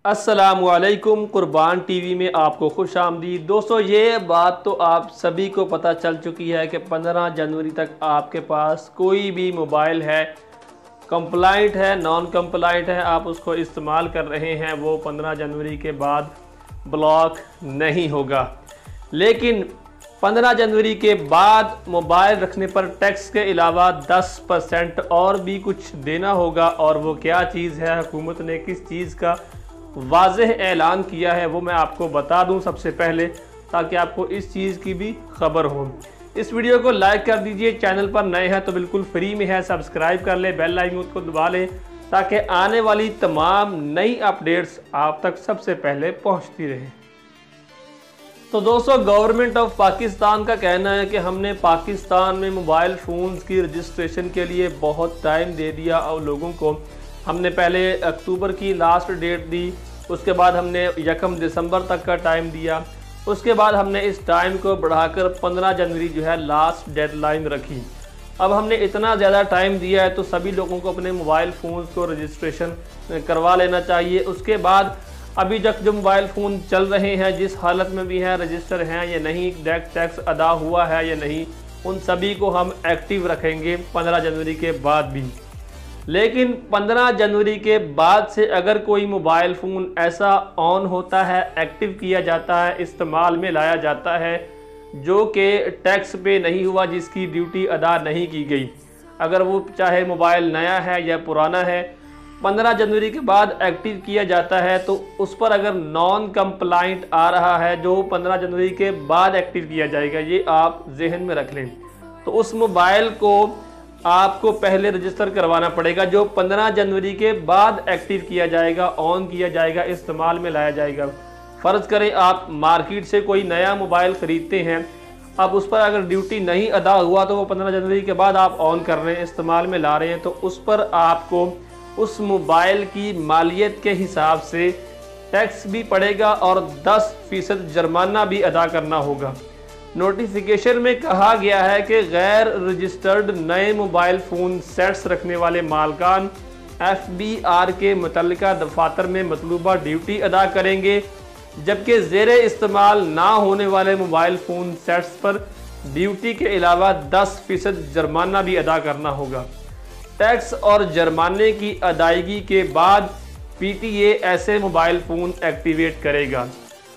अस्सलामुअलैकुम। कुर्बान टीवी में आपको खुश आमदीद। दोस्तों, ये बात तो आप सभी को पता चल चुकी है कि 15 जनवरी तक आपके पास कोई भी मोबाइल है, कंप्लाइंट है, नॉन कंप्लाइंट है, आप उसको इस्तेमाल कर रहे हैं, वो 15 जनवरी के बाद ब्लॉक नहीं होगा। लेकिन 15 जनवरी के बाद मोबाइल रखने पर टैक्स के अलावा 10% और भी कुछ देना होगा। और वो क्या चीज़ है, हुकूमत ने किस चीज़ का वाज़ेह ऐलान किया है, वो मैं आपको बता दूं सबसे पहले, ताकि आपको इस चीज़ की भी खबर हो। इस वीडियो को लाइक कर दीजिए, चैनल पर नए हैं तो बिल्कुल फ्री में है, सब्सक्राइब कर ले, बेल आइकन को दबा लें ताकि आने वाली तमाम नई अपडेट्स आप तक सबसे पहले पहुंचती रहे। तो दोस्तों, गवर्नमेंट ऑफ पाकिस्तान का कहना है कि हमने पाकिस्तान में मोबाइल फ़ोन्स की रजिस्ट्रेशन के लिए बहुत टाइम दे दिया और लोगों को हमने पहले अक्टूबर की लास्ट डेट दी, उसके बाद हमने 1 दिसंबर तक का टाइम दिया, उसके बाद हमने इस टाइम को बढ़ाकर 15 जनवरी जो है लास्ट डेडलाइन रखी। अब हमने इतना ज़्यादा टाइम दिया है तो सभी लोगों को अपने मोबाइल फ़ोन्स को रजिस्ट्रेशन करवा लेना चाहिए। उसके बाद अभी तक जो मोबाइल फ़ोन चल रहे हैं, जिस हालत में भी हैं, रजिस्टर हैं या नहीं, टैक्स अदा हुआ है या नहीं, उन सभी को हम एक्टिव रखेंगे 15 जनवरी के बाद भी। लेकिन 15 जनवरी के बाद से अगर कोई मोबाइल फ़ोन ऐसा ऑन होता है, एक्टिव किया जाता है, इस्तेमाल में लाया जाता है, जो कि टैक्स पे नहीं हुआ, जिसकी ड्यूटी अदा नहीं की गई, अगर वो चाहे मोबाइल नया है या पुराना है, 15 जनवरी के बाद एक्टिव किया जाता है, तो उस पर अगर नॉन कंप्लाइंट आ रहा है, जो 15 जनवरी के बाद एक्टिव किया जाएगा, ये आप जहन में रख लें। तो उस मोबाइल को आपको पहले रजिस्टर करवाना पड़ेगा, जो 15 जनवरी के बाद एक्टिव किया जाएगा, ऑन किया जाएगा, इस्तेमाल में लाया जाएगा। फ़र्ज़ करें आप मार्केट से कोई नया मोबाइल ख़रीदते हैं, अब उस पर अगर ड्यूटी नहीं अदा हुआ तो वो 15 जनवरी के बाद आप ऑन कर रहे हैं, इस्तेमाल में ला रहे हैं, तो उस पर आपको उस मोबाइल की मालियत के हिसाब से टैक्स भी पड़ेगा और 10% जुर्माना भी अदा करना होगा। नोटिफिकेशन में कहा गया है कि गैर रजिस्टर्ड नए मोबाइल फ़ोन सेट्स रखने वाले मालकान FBR के मुतल्लिका दफातर में मतलूबा ड्यूटी अदा करेंगे, जबकि ज़ेरे इस्तेमाल ना होने वाले मोबाइल फ़ोन सेट्स पर ड्यूटी के अलावा 10% जुर्माना भी अदा करना होगा। टैक्स और जुर्माने की अदायगी के बाद PTA ऐसे मोबाइल फ़ोन एक्टिवेट करेगा।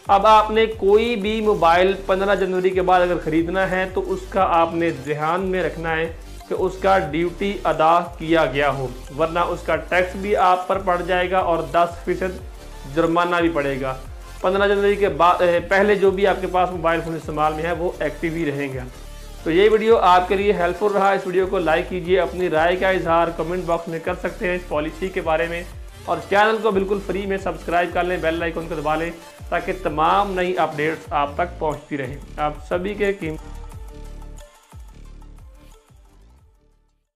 अब आपने कोई भी मोबाइल 15 जनवरी के बाद अगर ख़रीदना है तो उसका आपने ध्यान में रखना है कि उसका ड्यूटी अदा किया गया हो, वरना उसका टैक्स भी आप पर पड़ जाएगा और 10% जुर्माना भी पड़ेगा। 15 जनवरी के बाद पहले जो भी आपके पास मोबाइल फ़ोन इस्तेमाल में है वो एक्टिव ही रहेंगे। तो ये वीडियो आपके लिए हेल्पफुल रहा। इस वीडियो को लाइक कीजिए, अपनी राय का इजहार कमेंट बॉक्स में कर सकते हैं इस पॉलिसी के बारे में, और चैनल को बिल्कुल फ्री में सब्सक्राइब कर लें, बेल आइकन को दबा लें ताकि तमाम नई अपडेट्स आप तक पहुंचती रहें। आप सभी के कीमती